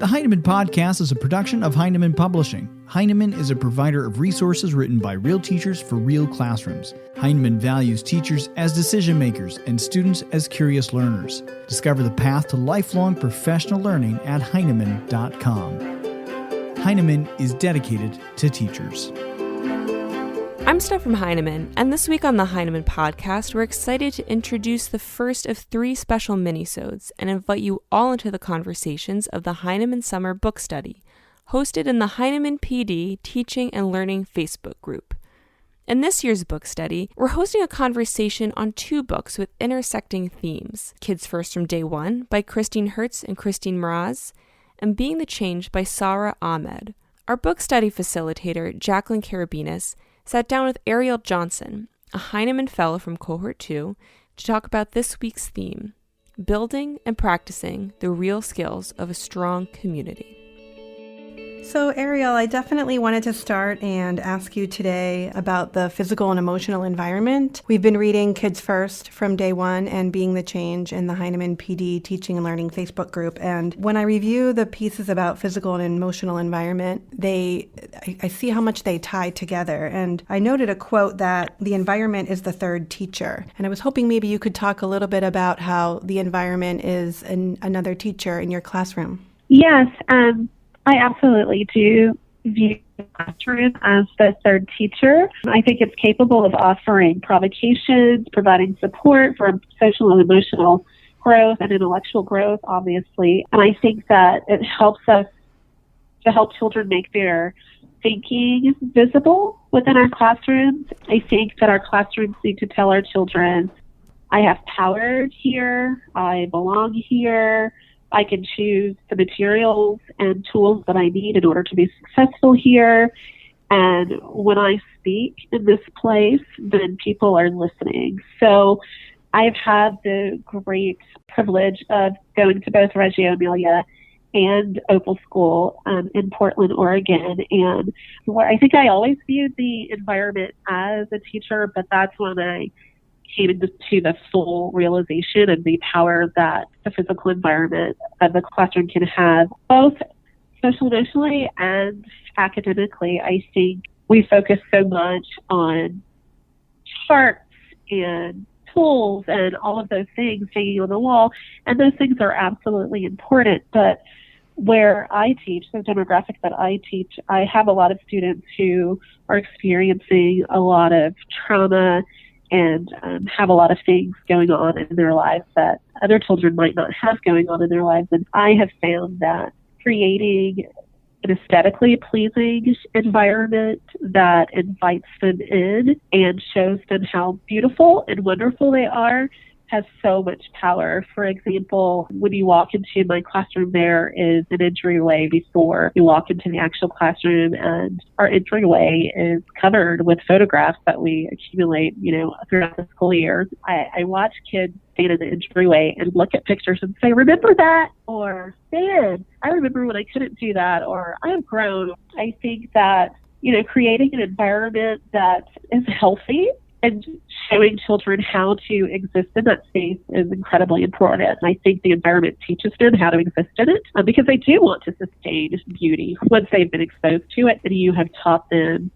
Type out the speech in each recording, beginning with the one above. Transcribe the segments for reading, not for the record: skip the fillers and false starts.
The Heinemann Podcast is a production of Heinemann Publishing. Heinemann is a provider of resources written by real teachers for real classrooms. Heinemann values teachers as decision makers and students as curious learners. Discover the path to lifelong professional learning at Heinemann.com. Heinemann is dedicated to teachers. I'm Steph from Heinemann, and this week on the Heinemann Podcast, we're excited to introduce the first of 3 special minisodes and invite you all into the conversations of the Heinemann Summer Book Study, hosted in the Heinemann PD Teaching and Learning Facebook group. In this year's book study, we're hosting a conversation on 2 books with intersecting themes, Kids First from Day One by Kristine Hertz and Kristine Mraz, and Being the Change by Sara Ahmed. Our book study facilitator, Jaclyn Karabinas, sat down with Aeriale Johnson, a Heinemann Fellow from cohort 2, to talk about this week's theme, building and practicing the real skills of a strong community. So Aeriale, I definitely wanted to start and ask you today about the physical and emotional environment. We've been reading Kids First from Day One and Being the Change in the Heinemann PD Teaching and Learning Facebook group. And when I review the pieces about physical and emotional environment, I see how much they tie together. And I noted a quote that the environment is the third teacher. And I was hoping maybe you could talk a little bit about how the environment is another teacher in your classroom. Yes, I absolutely do view the classroom as the third teacher. I think it's capable of offering provocations, providing support for social and emotional growth and intellectual growth, obviously. And I think that it helps us to help children make their thinking visible within our classrooms. I think that our classrooms need to tell our children, I have power here, I belong here, I can choose the materials and tools that I need in order to be successful here. And when I speak in this place, then people are listening. So I've had the great privilege of going to both Reggio Emilia and Opal School in Portland, Oregon. And where I think I always viewed the environment as a teacher, but that's when I came into the full realization of the power that the physical environment of the classroom can have, both social-emotionally and academically. I think we focus so much on charts and tools and all of those things hanging on the wall, and those things are absolutely important. But where I teach, the demographic that I teach, I have a lot of students who are experiencing a lot of trauma and have a lot of things going on in their lives that other children might not have going on in their lives. And I have found that creating an aesthetically pleasing environment that invites them in and shows them how beautiful and wonderful they are has so much power. For example, when you walk into my classroom, there is an entryway before you walk into the actual classroom, and our entryway is covered with photographs that we accumulate, throughout the school year. I watch kids stand in the entryway and look at pictures and say, remember that? Or, man, I remember when I couldn't do that, or I have grown. I think that, creating an environment that is healthy and showing children how to exist in that space is incredibly important. I think the environment teaches them how to exist in it because they do want to sustain beauty once they've been exposed to it, and you have taught them,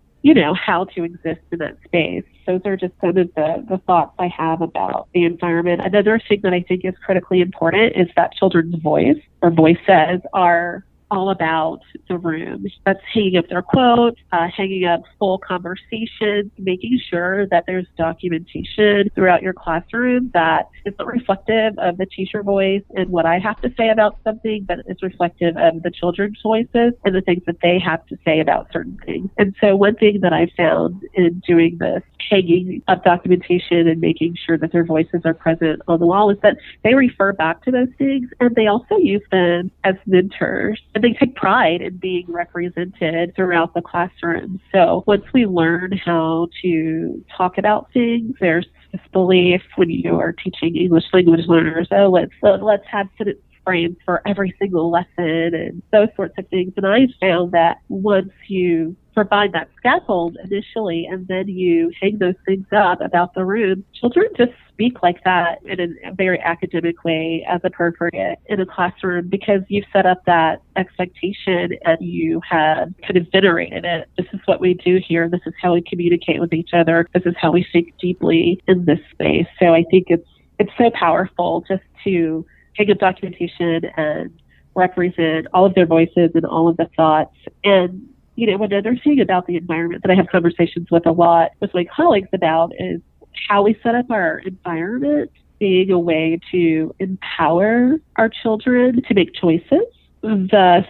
how to exist in that space. Those are just some of the thoughts I have about the environment. Another thing that I think is critically important is that children's voice or voices are all about the room. That's hanging up their quotes, hanging up full conversations, making sure that there's documentation throughout your classroom that is reflective of the teacher voice and what I have to say about something, but it's reflective of the children's voices and the things that they have to say about certain things. And so one thing that I found in doing this, hanging up documentation and making sure that their voices are present on the wall, is that they refer back to those things and they also use them as mentors. And they take pride in being represented throughout the classroom. So once we learn how to talk about things, there's this belief when you are teaching English language learners, let's have sentence frames for every single lesson and those sorts of things. And I found that once you provide that scaffold initially, and then you hang those things up about the room, children just speak like that in a very academic way as appropriate in a classroom, because you've set up that expectation and you have kind of venerated it. This is what we do here. This is how we communicate with each other. This is how we think deeply in this space. So I think it's so powerful just to take up documentation and represent all of their voices and all of the thoughts. And, another thing about the environment that I have conversations with a lot with my colleagues about is how we set up our environment being a way to empower our children to make choices, thus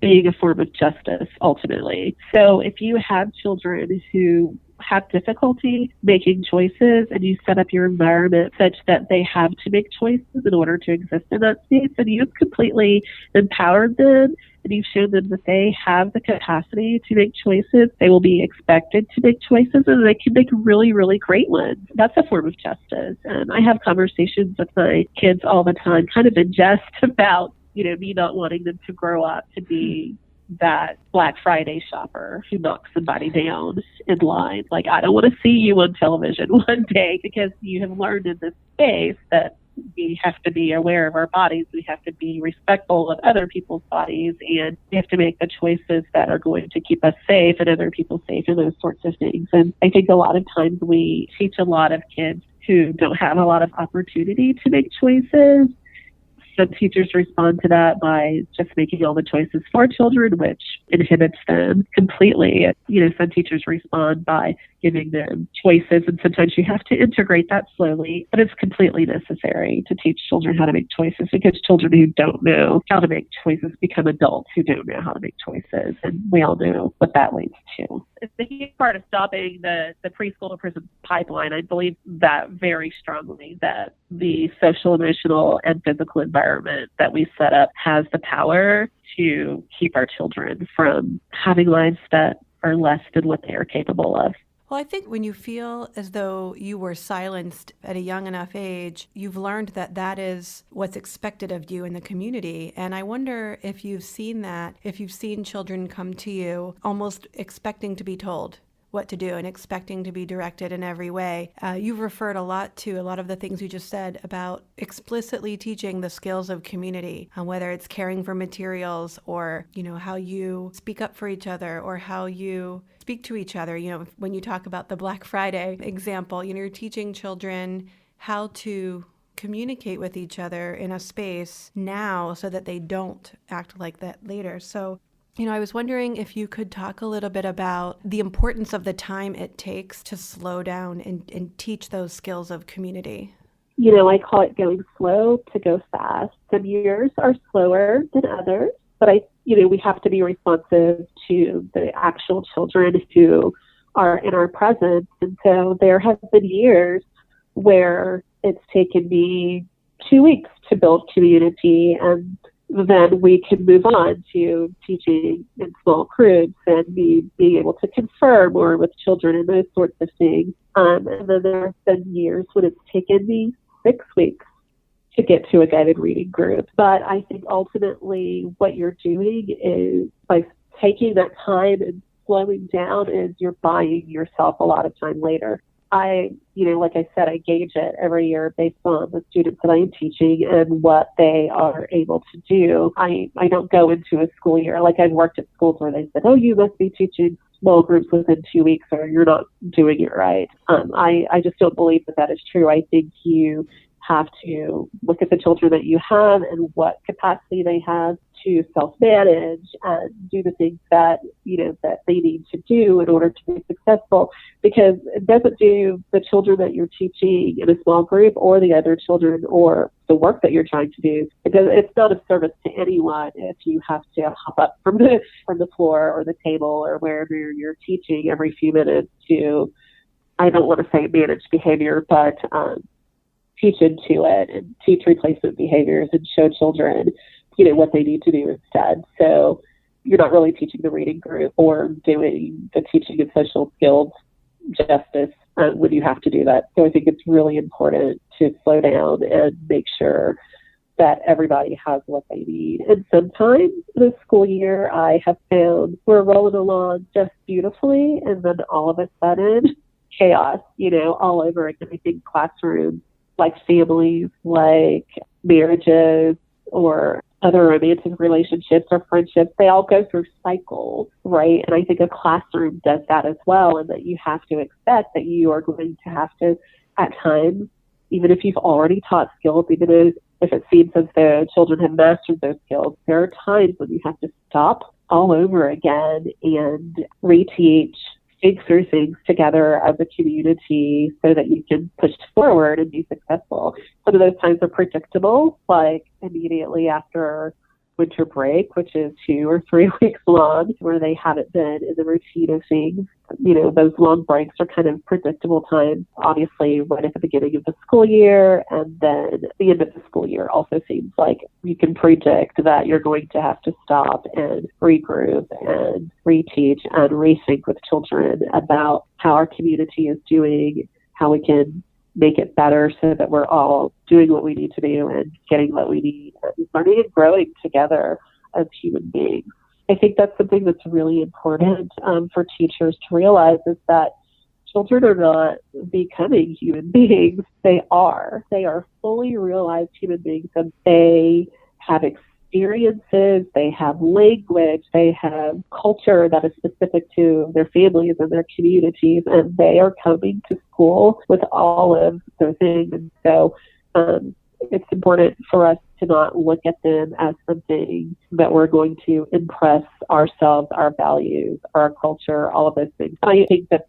being a form of justice ultimately. So if you have children who have difficulty making choices and you set up your environment such that they have to make choices in order to exist in that space, and you've completely empowered them and you've shown them that they have the capacity to make choices, they will be expected to make choices, and they can make really, really great ones. That's a form of justice. I have conversations with my kids all the time, kind of in jest about, me not wanting them to grow up to be that Black Friday shopper who knocks somebody down in line. Like, I don't want to see you on television one day, because you have learned in this space that we have to be aware of our bodies. We have to be respectful of other people's bodies, and we have to make the choices that are going to keep us safe and other people safe, and those sorts of things. And I think a lot of times we teach a lot of kids who don't have a lot of opportunity to make choices. Some teachers respond to that by just making all the choices for children, which inhibits them completely. Some teachers respond by giving them choices, and sometimes you have to integrate that slowly, but it's completely necessary to teach children how to make choices, because children who don't know how to make choices become adults who don't know how to make choices, and we all know what that leads to. It's the huge part of stopping the preschool to prison pipeline. I believe that very strongly, that the social, emotional, and physical environment that we set up has the power to keep our children from having lives that are less than what they are capable of. Well, I think when you feel as though you were silenced at a young enough age, you've learned that that is what's expected of you in the community. And I wonder if you've seen that, if you've seen children come to you almost expecting to be told what to do and expecting to be directed in every way. You've referred a lot to a lot of the things you just said about explicitly teaching the skills of community, whether it's caring for materials or, how you speak up for each other or how you speak to each other. When you talk about the Black Friday example, you're teaching children how to communicate with each other in a space now so that they don't act like that later. So I was wondering if you could talk a little bit about the importance of the time it takes to slow down and teach those skills of community. I call it going slow to go fast. Some years are slower than others, but we have to be responsive to the actual children who are in our presence. And so there have been years where it's taken me 2 weeks to build community, and then we can move on to teaching in small groups and being able to confer more with children and those sorts of things. And then there have been years when it's taken me 6 weeks to get to a guided reading group. But I think ultimately what you're doing is, by taking that time and slowing down, is you're buying yourself a lot of time later. Like I said, I gauge it every year based on the students that I am teaching and what they are able to do. I don't go into a school year. Like, I've worked at schools where they said, oh, you must be teaching small groups within 2 weeks or you're not doing it right. I just don't believe that is true. I think you have to look at the children that you have and what capacity they have to self-manage and do the things that they need to do in order to be successful, because it doesn't do the children that you're teaching in a small group or the other children or the work that you're trying to do. It's not a service to anyone if you have to hop up from the floor or the table or wherever you're teaching every few minutes to, I don't want to say manage behavior, but teach into it and teach replacement behaviors and show children, what they need to do instead. So you're not really teaching the reading group or doing the teaching of social skills justice when you have to do that. So I think it's really important to slow down and make sure that everybody has what they need. And sometimes the school year I have found we're rolling along just beautifully, and then all of a sudden chaos, all over again. I think classrooms, like families, like marriages, or other romantic relationships or friendships, they all go through cycles, right? And I think a classroom does that as well, and that you have to expect that you are going to have to, at times, even if you've already taught skills, even if it seems as though children have mastered those skills, there are times when you have to stop all over again and reteach, think through things together as a community so that you can push forward and be successful. Some of those times are predictable, like immediately after winter break, which is 2 or 3 weeks long, where they haven't been in the routine of things. Those long breaks are kind of predictable times, obviously right at the beginning of the school year, and then the end of the school year also seems like you can predict that you're going to have to stop and regroup and reteach and rethink with children about how our community is doing, how we can make it better so that we're all doing what we need to do and getting what we need and learning and growing together as human beings. I think that's something that's really important for teachers to realize, is that children are not becoming human beings. They are fully realized human beings, and they have experiences, they have language, they have culture that is specific to their families and their communities, and they are coming to school with all of those things. And so it's important for us to not look at them as something that we're going to impress ourselves, our values, our culture, all of those things. I think that's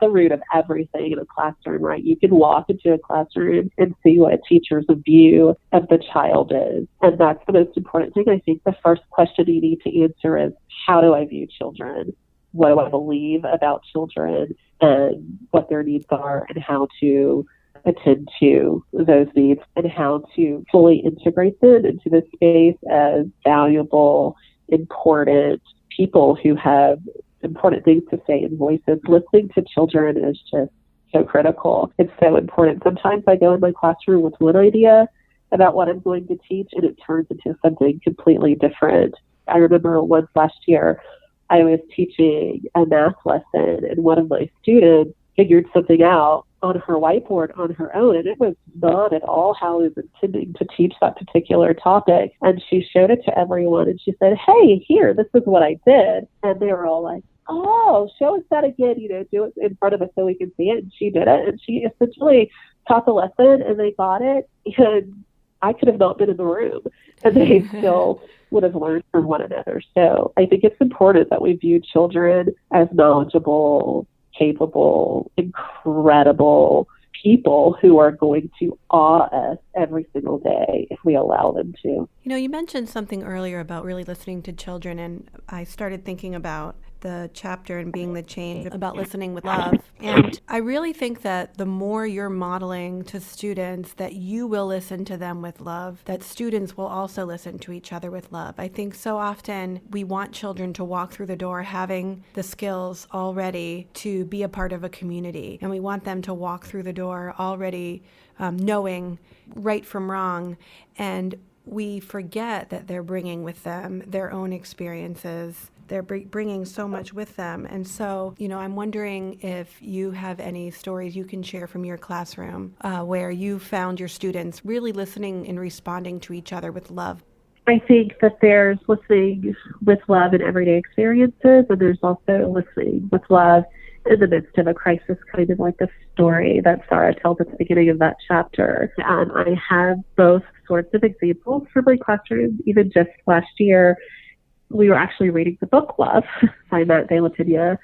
the root of everything in a classroom, right? You can walk into a classroom and see what a teacher's view of the child is. And that's the most important thing. I think the first question you need to answer is, how do I view children? What do I believe about children and what their needs are, and how to attend to those needs, and how to fully integrate them into the space as valuable, important people who have important things to say and voices. Listening to children is just so critical. It's so important. Sometimes I go in my classroom with one idea about what I'm going to teach, and it turns into something completely different. I remember once last year, I was teaching a math lesson, and one of my students figured something out on her whiteboard on her own, and it was not at all how I was intending to teach that particular topic. And she showed it to everyone, and she said, "Hey, here, this is what I did." And they were all like, "Oh, show us that again, do it in front of us so we can see it." And she did it, and she essentially taught the lesson, and they got it, and I could have not been in the room, and they still would have learned from one another. So I think it's important that we view children as knowledgeable, capable, incredible people who are going to awe us every single day if we allow them to. You mentioned something earlier about really listening to children, and I started thinking about the chapter and being the change about listening with love. And I really think that the more you're modeling to students that you will listen to them with love, that students will also listen to each other with love. I think so often we want children to walk through the door having the skills already to be a part of a community. And we want them to walk through the door already knowing right from wrong. And we forget that they're bringing with them their own experiences. They're bringing so much with them. And so, I'm wondering if you have any stories you can share from your classroom where you found your students really listening and responding to each other with love. I think that there's listening with love in everyday experiences, and there's also listening with love in the midst of a crisis, kind of like the story that Sara tells at the beginning of that chapter. And I have both sorts of examples from my classroom. Even just last year, we were actually reading the book Love by Matt DeLaTinea,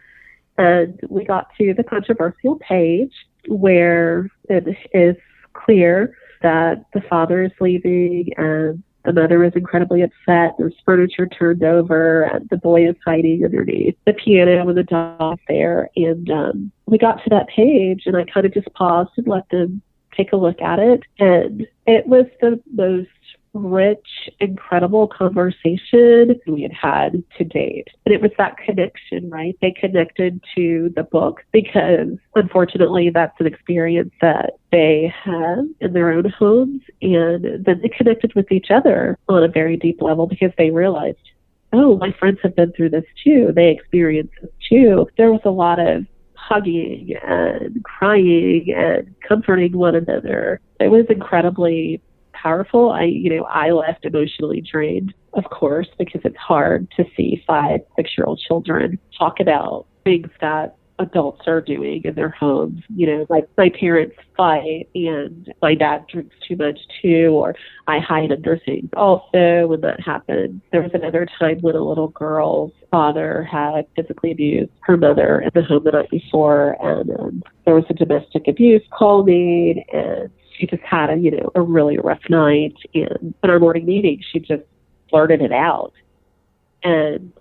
and we got to the controversial page where it is clear that the father is leaving and the mother is incredibly upset. There's furniture turned over, and the boy is hiding underneath the piano with the dog there. And we got to that page, and I kind of just paused and let them take a look at it. And it was the most rich, incredible conversation we had to date. And it was that connection, right? They connected to the book because, unfortunately, that's an experience that they have in their own homes. And then they connected with each other on a very deep level because they realized, oh, my friends have been through this too. They experienced this too. There was a lot of hugging and crying and comforting one another. It was incredibly powerful. I left emotionally drained, of course, because it's hard to see 5, 6-year-old children talk about things that adults are doing in their homes. My parents fight and my dad drinks too much too, or I hide under things. Also, when that happened, there was another time when a little girl's father had physically abused her mother in the home the night before, and there was a domestic abuse call made, and she just had a really rough night. And in our morning meeting, she just blurted it out. And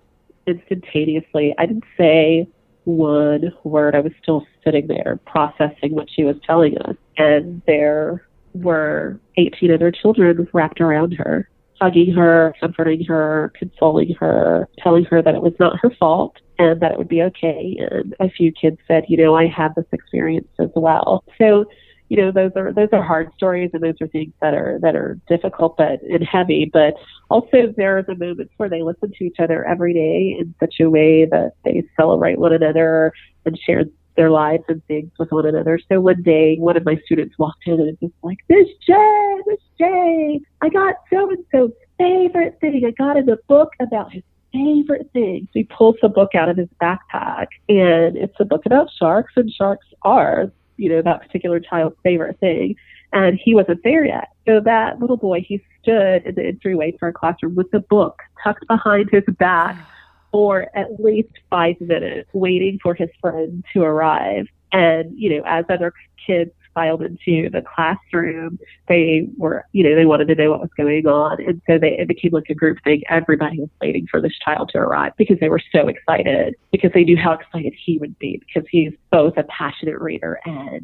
instantaneously, I didn't say one word. I was still sitting there processing what she was telling us. And there were 18 other children wrapped around her, hugging her, comforting her, consoling her, telling her that it was not her fault and that it would be okay. And a few kids said, I had this experience as well. So, those are hard stories, and those are things that are difficult and heavy. But also there are the moments where they listen to each other every day in such a way that they celebrate one another and share their lives and things with one another. So one day, one of my students walked in and was just like, Miss J, I got so-and-so's favorite thing. I got him a book about his favorite thing. So he pulls the book out of his backpack, and it's a book about sharks, and sharks are that particular child's favorite thing. And he wasn't there yet. So that little boy, he stood in the entryway to our classroom with the book tucked behind his back for at least 5 minutes, waiting for his friend to arrive. And, as other kids filed into the classroom, they were, they wanted to know what was going on. And so it became like a group thing. Everybody was waiting for this child to arrive because they were so excited, because they knew how excited he would be, because he's both a passionate reader and,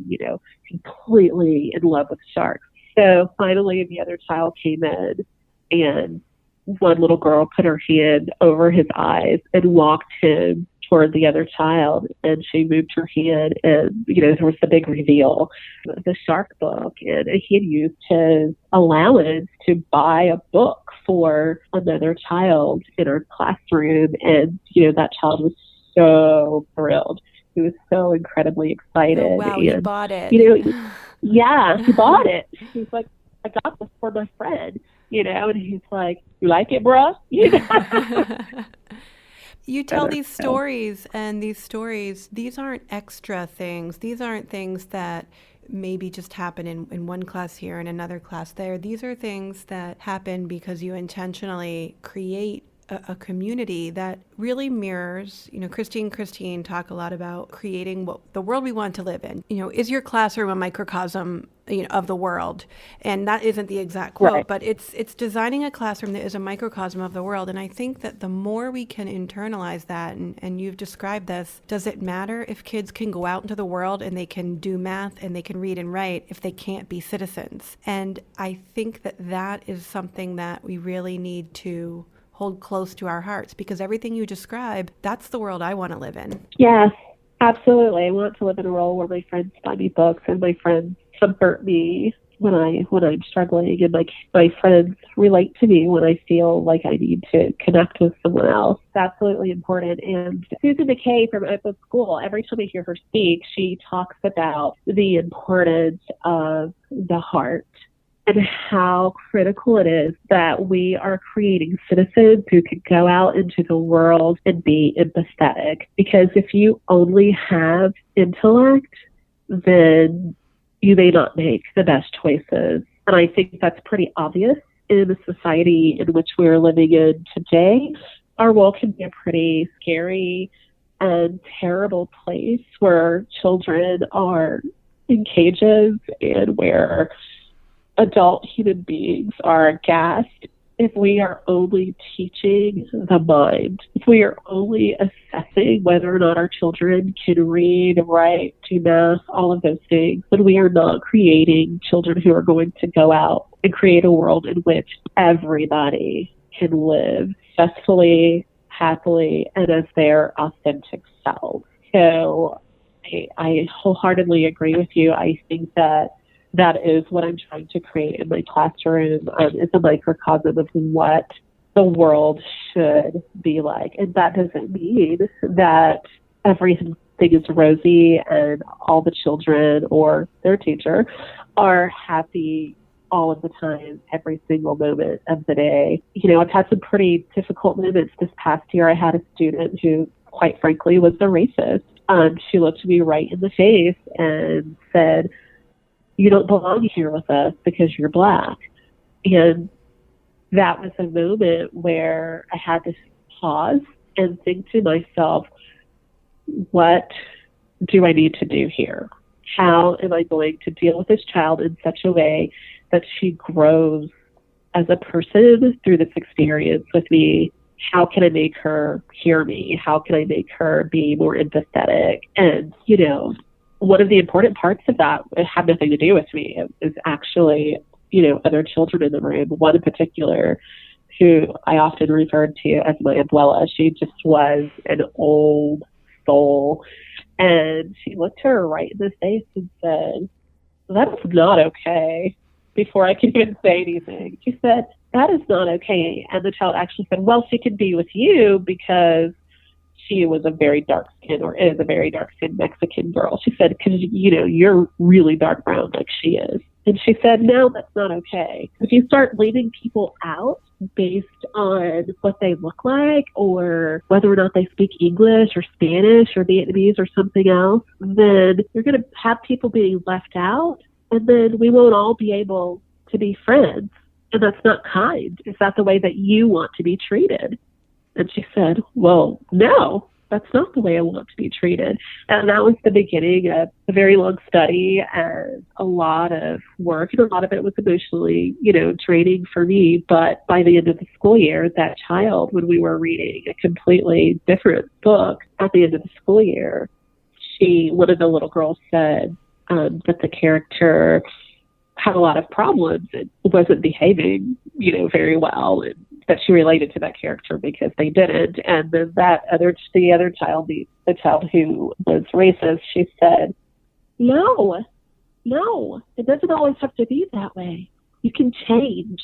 completely in love with sharks. So finally, the other child came in, and one little girl put her hand over his eyes and walked him toward the other child, and she moved her hand, and there was the big reveal, the shark book, and he had used his allowance to buy a book for another child in our classroom. And that child was so thrilled. He was so incredibly excited. Oh, wow, and, he bought it. Yeah, he bought it. He's like, I got this for my friend, and he's like, you like it, bruh? You tell these stories, and these aren't extra things. These aren't things that maybe just happen in one class here and another class there. These are things that happen because you intentionally create a community that really mirrors, Kristine talk a lot about creating the world we want to live in. Is your classroom a microcosm, of the world? And that isn't the exact quote, right, but it's designing a classroom that is a microcosm of the world. And I think that the more we can internalize that, and you've described this, does it matter if kids can go out into the world and they can do math and they can read and write if they can't be citizens? And I think that is something that we really need to hold close to our hearts, because everything you describe, that's the world I want to live in. Yes, absolutely. I want to live in a world where my friends buy me books and my friends comfort me when I'm struggling, and my friends relate to me when I feel like I need to connect with someone else. It's absolutely important. And Susan McKay from Open School, every time I hear her speak, she talks about the importance of the heart and how critical it is that we are creating citizens who can go out into the world and be empathetic. Because if you only have intellect, then you may not make the best choices. And I think that's pretty obvious in the society in which we're living in today. Our world can be a pretty scary and terrible place where children are in cages and where adult human beings are gassed if we are only teaching the mind, if we are only assessing whether or not our children can read, write, do math, all of those things, then we are not creating children who are going to go out and create a world in which everybody can live successfully, happily, and as their authentic selves. So I wholeheartedly agree with you. I think that is what I'm trying to create in my classroom. It's a microcosm of what the world should be like. And that doesn't mean that everything is rosy and all the children or their teacher are happy all of the time, every single moment of the day. I've had some pretty difficult moments this past year. I had a student who, quite frankly, was a racist. She looked me right in the face and said, "You don't belong here with us because you're Black." And that was a moment where I had to pause and think to myself, what do I need to do here? How am I going to deal with this child in such a way that she grows as a person through this experience with me? How can I make her hear me? How can I make her be more empathetic? And, one of the important parts of that, it had nothing to do with me. It was actually, other children in the room. One in particular, who I often referred to as my abuela. She just was an old soul. And she looked her right in the face and said, "That's not okay." Before I could even say anything, she said, "That is not okay." And the child actually said, "Well, she can be with you because she was a very dark-skinned, or is a very dark-skinned Mexican girl." She said, "Because, you're really dark brown like she is." And she said, "No, that's not okay." If you start leaving people out based on what they look like or whether or not they speak English or Spanish or Vietnamese or something else, then you're going to have people being left out, and then we won't all be able to be friends. And that's not kind. Is that the way that you want to be treated? And she said, "Well, no, that's not the way I want to be treated." And that was the beginning of a very long study and a lot of work. And a lot of it was emotionally, draining for me. But by the end of the school year, that child, when we were reading a completely different book at the end of the school year, one of the little girls said that the character had a lot of problems and wasn't behaving, very well, and that she related to that character because they didn't. And then the other child, the child who was racist, she said, no, it doesn't always have to be that way. You can change.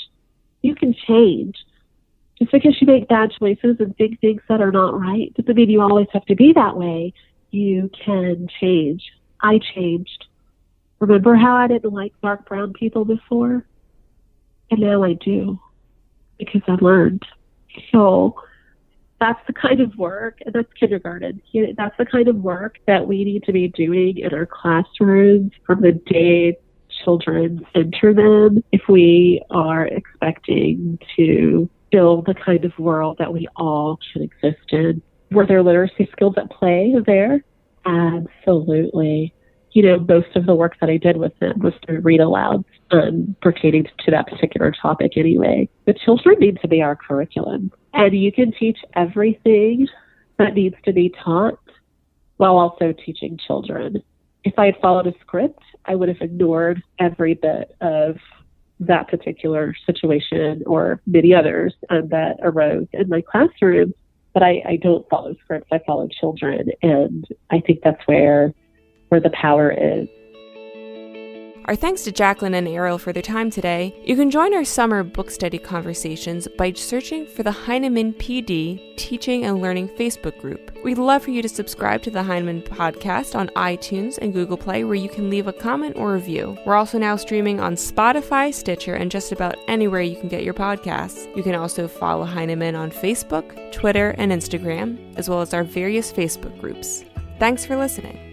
Just because you make bad choices and think things that are not right doesn't mean you always have to be that way. You can change. I changed. Remember how I didn't like dark brown people before? And now I do, because I learned. So that's the kind of work, and that's kindergarten. That's the kind of work that we need to be doing in our classrooms from the day children enter them, if we are expecting to build the kind of world that we all can exist in. Were there literacy skills at play there? Absolutely. Most of the work that I did with them was to read aloud, pertaining to that particular topic anyway. The children need to be our curriculum. And you can teach everything that needs to be taught while also teaching children. If I had followed a script, I would have ignored every bit of that particular situation or many others that arose in my classroom. But I don't follow scripts, I follow children. And I think that's where the power is. Our thanks to Jaclyn and Aeriale for their time today. You can join our summer book study conversations by searching for the Heinemann PD Teaching and Learning Facebook group. We'd love for you to subscribe to the Heinemann podcast on iTunes and Google Play, where you can leave a comment or review. We're also now streaming on Spotify, Stitcher, and just about anywhere you can get your podcasts. You can also follow Heinemann on Facebook, Twitter, and Instagram, as well as our various Facebook groups. Thanks for listening.